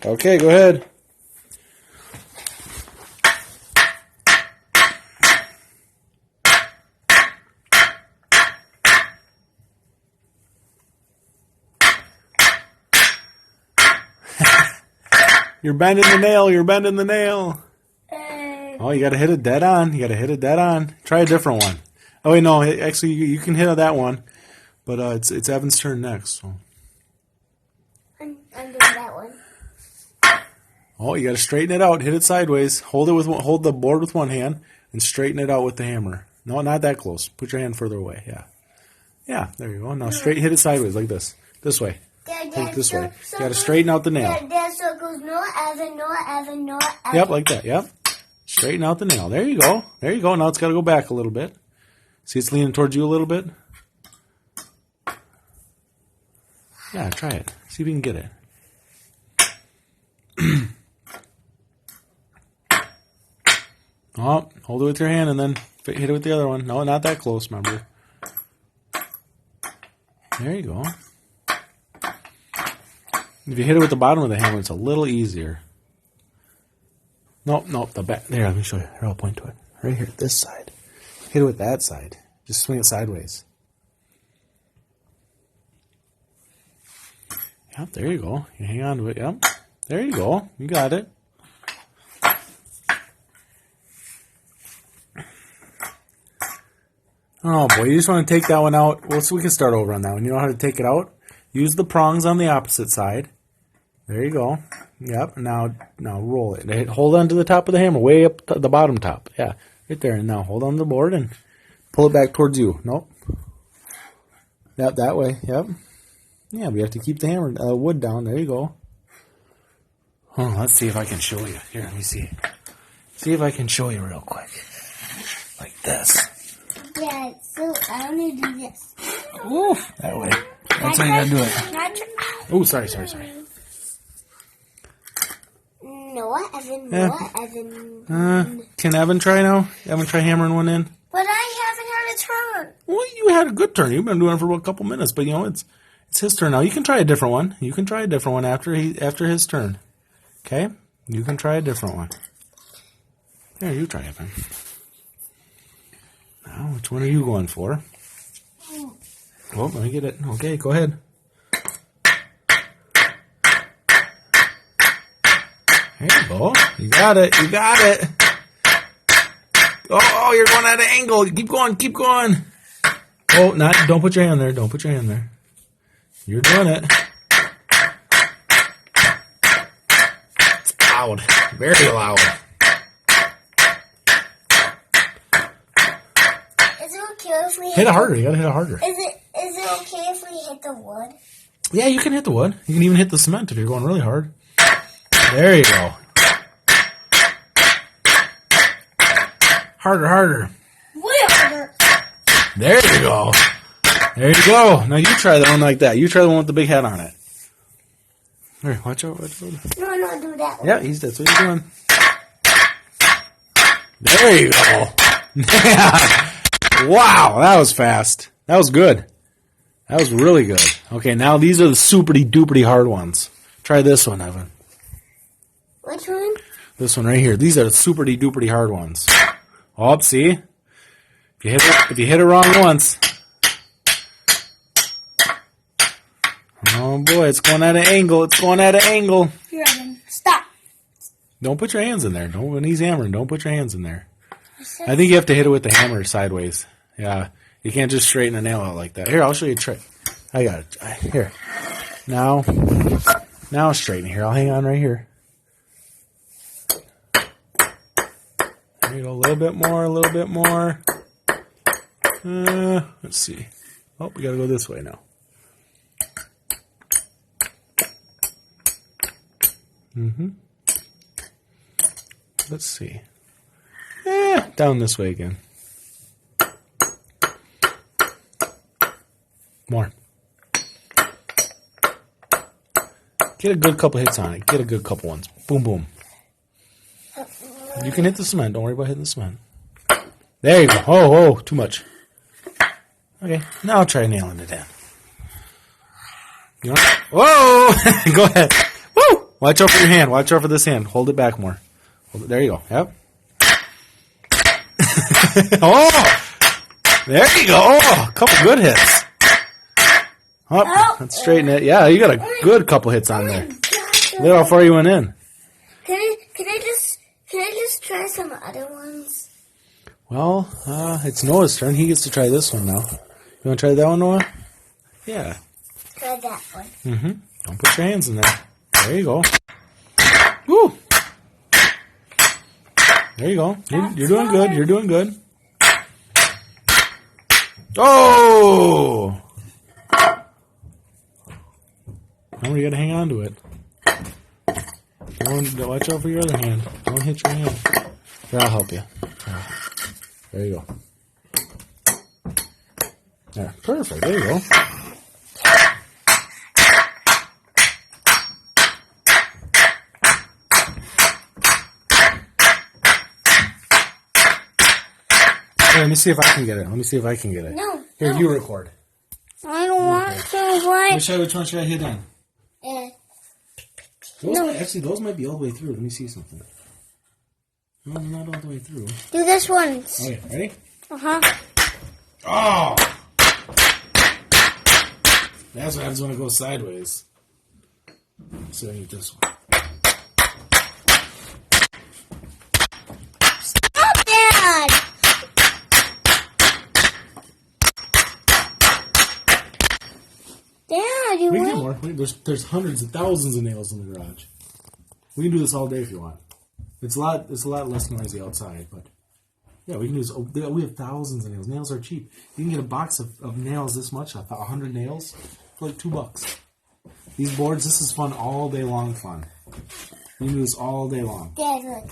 Okay, go ahead. You're bending the nail. You're bending the nail. Oh, you got to hit it dead on. You got to hit it dead on. Try a different one. Oh, wait, no. Actually, you can hit that one. But it's Evan's turn next. So. I'm doing that one. Oh, you got to straighten it out. Hit it sideways. Hold the board with one hand and straighten it out with the hammer. No, not that close. Put your hand further away. Yeah. Yeah, there you go. Now straight hit it sideways like this. This way. Hit it this way. You got to straighten out the nail. Dad circles no Evan, no Evan, no Evan. Yep, like that. Yep. Straighten out the nail. There you go. There you go. Now it's got to go back a little bit. See, it's leaning towards you a little bit. Yeah, try it. See if you can get it. Oh, hold it with your hand and then hit it with the other one. No, not that close, remember. There you go. If you hit it with the bottom of the hammer, it's a little easier. Nope, the back. There, let me show you. Here, I'll point to it. Right here, this side. Hit it with that side. Just swing it sideways. Yep, there you go. You hang on to it. Yep. There you go. You got it. Oh, boy. You just want to take that one out. Well, so we can start over on that one. You know how to take it out? Use the prongs on the opposite side. There you go. Yep. Now roll it. Hold on to the top of the hammer. Way up to the bottom top. Yeah. Right there. And now hold on to the board and pull it back towards you. Nope. Yep, that way. Yep. Yeah, we have to keep the hammer wood down. There you go. Oh, let's see if I can show you. Here, let me see. See if I can show you real quick. Like this. Yeah, so I only do this. Ooh, that way. That's how you gotta do it. Oh, sorry. Noah, Evan, Noah, Evan. Can Evan try now? Evan, try hammering one in. But I haven't had a turn. Well, you had a good turn. You've been doing it for a couple minutes, but you know it's his turn now. You can try a different one. You can try a different one after his turn. Okay? You can try a different one. There, you try it, man. Now, which one are you going for? Oh, let me get it. Okay, go ahead. There you go. You got it. You got it. Oh, you're going at an angle. Keep going. Keep going. Oh, don't put your hand there. Don't put your hand there. You're doing it. It's loud. Very loud. Is it okay if we hit it harder? You gotta hit it harder. Is it okay if we hit the wood? Yeah, you can hit the wood. You can even hit the cement if you're going really hard. There you go. Harder. Way harder. There you go. There you go. Now you try the one like that. You try the one with the big head on it. Here, watch out. No, do that one. Yeah, that's what he's doing. There you go. Yeah. Wow, that was fast. That was good. That was really good. Okay, now these are the super-duper hard ones. Try this one, Evan. Which one? This one right here. These are the super-duper hard ones. Oh, see? If you hit it wrong once. Oh boy, it's going at an angle. It's going at an angle. Here, Evan. Stop. Don't put your hands in there. When he's hammering, don't put your hands in there. I think you have to hit it with the hammer sideways. Yeah. You can't just straighten the nail out like that. Here, I'll show you a trick. I got it. Here. Now straighten it. Here, I'll hang on right here. There you go. A little bit more. Let's see. Oh, we got to go this way now. Let's see. Down this way again. More. Get a good couple hits on it. Get a good couple ones. Boom, boom. You can hit the cement. Don't worry about hitting the cement. There you go. Oh, too much. Okay, now I'll try nailing it in. You know? Whoa! Go ahead. Woo! Watch out for your hand. Watch out for this hand. Hold it back more. Hold it. There you go. Yep. Oh! There you go. Oh, a couple good hits. Oh, let's straighten it. Yeah, you got a good couple hits on there. Look how far you went in. Can I just try some other ones? Well, it's Noah's turn. He gets to try this one now. You want to try that one, Noah? Yeah. Try that one. Mm-hmm. Don't put your hands in there. There you go. Woo! There you go. You're doing good. You're doing good. Oh! Now you got to hang on to it. Don't watch out for your other hand. Don't hit your hand. Here, I'll help you. There you go. There. Perfect. There you go. Here, let me see if I can get it. Let me see if I can get it. No. Here, you record. I don't want to. Which one should I hit on? No. Those might be all the way through. Let me see something. No, not all the way through. Do this one. Okay, ready? Uh-huh. Oh! That's what happens when it goes sideways. So I need this one. Stop, Dad! Dad, you We can wait. get more. There's hundreds of thousands of nails in the garage. We can do this all day if you want. It's a lot less noisy outside, but yeah, we can do this. We have thousands of nails. Nails are cheap. You can get a box of nails this much, 100 nails, for like $2. These boards, this is fun all day long fun. You can do this all day long. Dad, look.